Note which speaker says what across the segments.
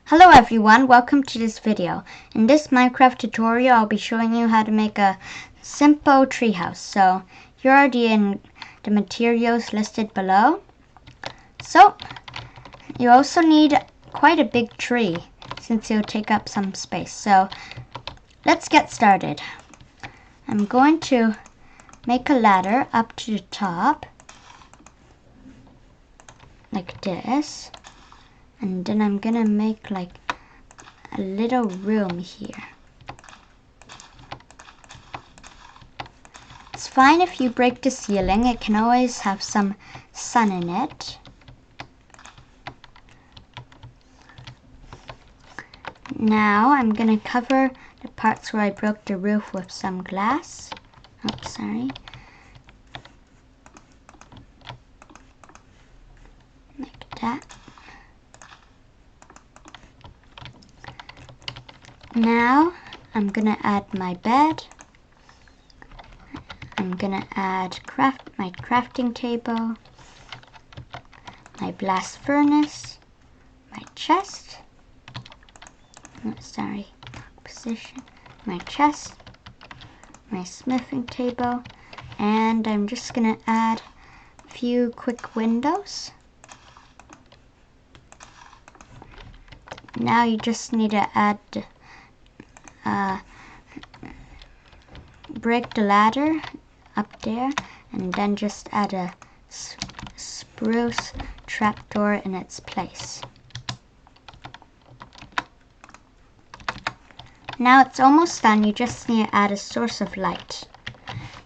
Speaker 1: Hello everyone, welcome to this video. In this Minecraft tutorial, I'll be showing you how to make a simple treehouse. So here are the materials listed below. So you also need quite a big tree since it'll take up some space. So let's get started. I'm going to make a ladder up to the top like this. And then I'm gonna make like a little room here. It's fine if you break the ceiling, it can always have some sun in it. Now I'm gonna cover the parts where I broke the roof with some glass. Oops, sorry. Like that. Now I'm gonna add my bed. I'm gonna add my crafting table, my blast furnace, my chest. Oh, sorry, position. My chest, my smithing table, and I'm just gonna add a few quick windows. Now you just need to add break the ladder up there and then just add a spruce trapdoor in its place. Now it's almost done, you just need to add a source of light.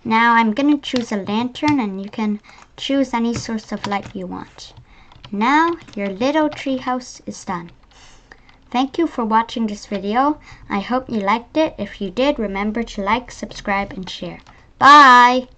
Speaker 1: Now I'm going to choose a lantern and you can choose any source of light you want. Now your little treehouse is done. Thank you for watching this video. I hope you liked it. If you did, remember to like, subscribe, and share. Bye!